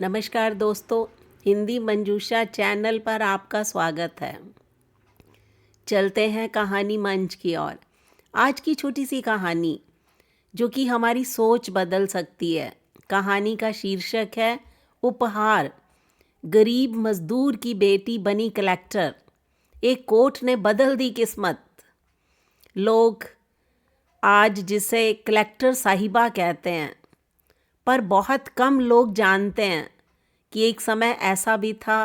नमस्कार दोस्तों, हिंदी मंजूषा चैनल पर आपका स्वागत है। चलते हैं कहानी मंच की ओर। आज की छोटी सी कहानी जो कि हमारी सोच बदल सकती है। कहानी का शीर्षक है उपहार। गरीब मजदूर की बेटी बनी कलेक्टर। एक कोर्ट ने बदल दी किस्मत। लोग आज जिसे कलेक्टर साहिबा कहते हैं, पर बहुत कम लोग जानते हैं कि एक समय ऐसा भी था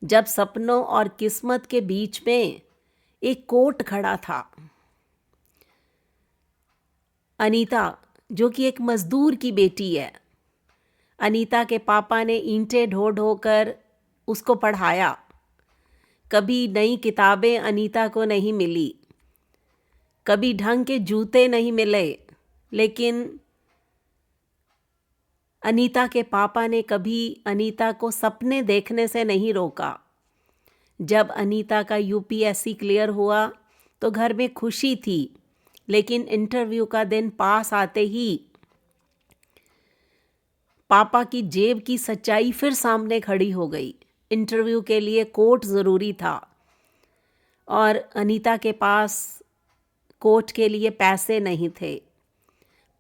जब सपनों और किस्मत के बीच में एक कोर्ट खड़ा था। अनीता, जो कि एक मजदूर की बेटी है, अनीता के पापा ने ईंटें ढो ढो कर उसको पढ़ाया। कभी नई किताबें अनीता को नहीं मिली, कभी ढंग के जूते नहीं मिले, लेकिन अनीता के पापा ने कभी अनीता को सपने देखने से नहीं रोका। जब अनीता का यूपीएससी क्लियर हुआ तो घर में खुशी थी, लेकिन इंटरव्यू का दिन पास आते ही पापा की जेब की सच्चाई फिर सामने खड़ी हो गई। इंटरव्यू के लिए कोट ज़रूरी था और अनीता के पास कोट के लिए पैसे नहीं थे।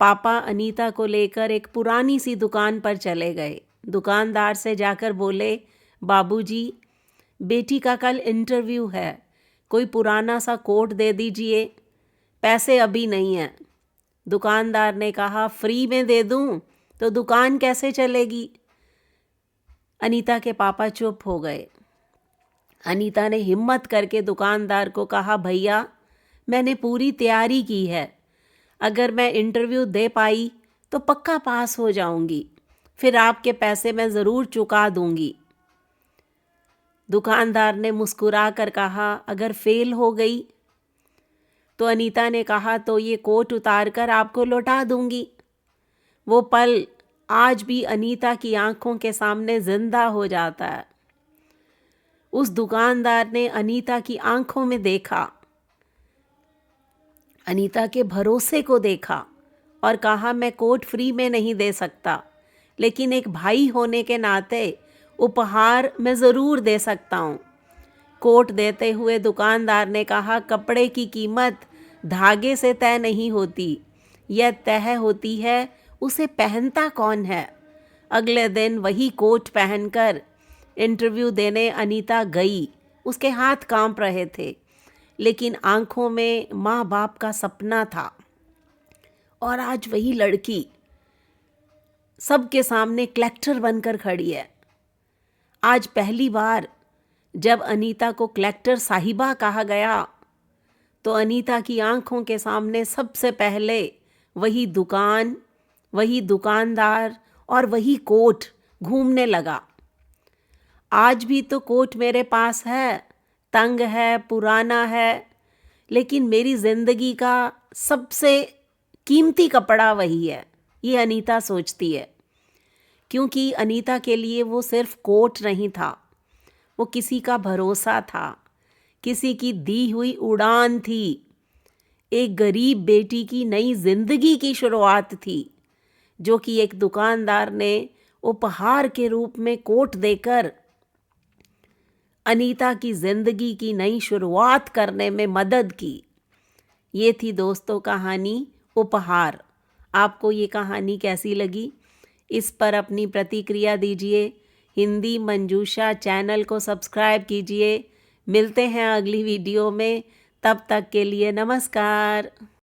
पापा अनीता को लेकर एक पुरानी सी दुकान पर चले गए। दुकानदार से जाकर बोले, बाबूजी, बेटी का कल इंटरव्यू है, कोई पुराना सा कोट दे दीजिए, पैसे अभी नहीं हैं। दुकानदार ने कहा, फ्री में दे दूं तो दुकान कैसे चलेगी। अनीता के पापा चुप हो गए। अनीता ने हिम्मत करके दुकानदार को कहा, भैया, मैंने पूरी तैयारी की है, अगर मैं इंटरव्यू दे पाई तो पक्का पास हो जाऊंगी, फिर आपके पैसे मैं ज़रूर चुका दूंगी। दुकानदार ने मुस्कुरा कर कहा, अगर फेल हो गई? तो अनीता ने कहा, तो ये कोट उतार कर आपको लौटा दूंगी। वो पल आज भी अनीता की आंखों के सामने जिंदा हो जाता है। उस दुकानदार ने अनीता की आंखों में देखा, अनीता के भरोसे को देखा और कहा, मैं कोट फ्री में नहीं दे सकता, लेकिन एक भाई होने के नाते उपहार मैं ज़रूर दे सकता हूँ। कोट देते हुए दुकानदार ने कहा, कपड़े की कीमत धागे से तय नहीं होती, यह तय होती है उसे पहनता कौन है। अगले दिन वही कोट पहनकर इंटरव्यू देने अनीता गई। उसके हाथ कांप रहे थे, लेकिन आंखों में माँ बाप का सपना था। और आज वही लड़की सबके सामने कलेक्टर बनकर खड़ी है। आज पहली बार जब अनीता को कलेक्टर साहिबा कहा गया तो अनीता की आंखों के सामने सबसे पहले वही दुकान, वही दुकानदार और वही कोट घूमने लगा। आज भी तो कोट मेरे पास है, तंग है, पुराना है, लेकिन मेरी ज़िंदगी का सबसे कीमती कपड़ा वही है, ये अनीता सोचती है। क्योंकि अनीता के लिए वो सिर्फ कोट नहीं था, वो किसी का भरोसा था, किसी की दी हुई उड़ान थी, एक गरीब बेटी की नई जिंदगी की शुरुआत थी, जो कि एक दुकानदार ने उपहार के रूप में कोट देकर अनीता की जिंदगी की नई शुरुआत करने में मदद की। ये थी दोस्तों कहानी उपहार। आपको ये कहानी कैसी लगी? इस पर अपनी प्रतिक्रिया दीजिए। हिंदी मंजूषा चैनल को सब्सक्राइब कीजिए। मिलते हैं अगली वीडियो में, तब तक के लिए नमस्कार।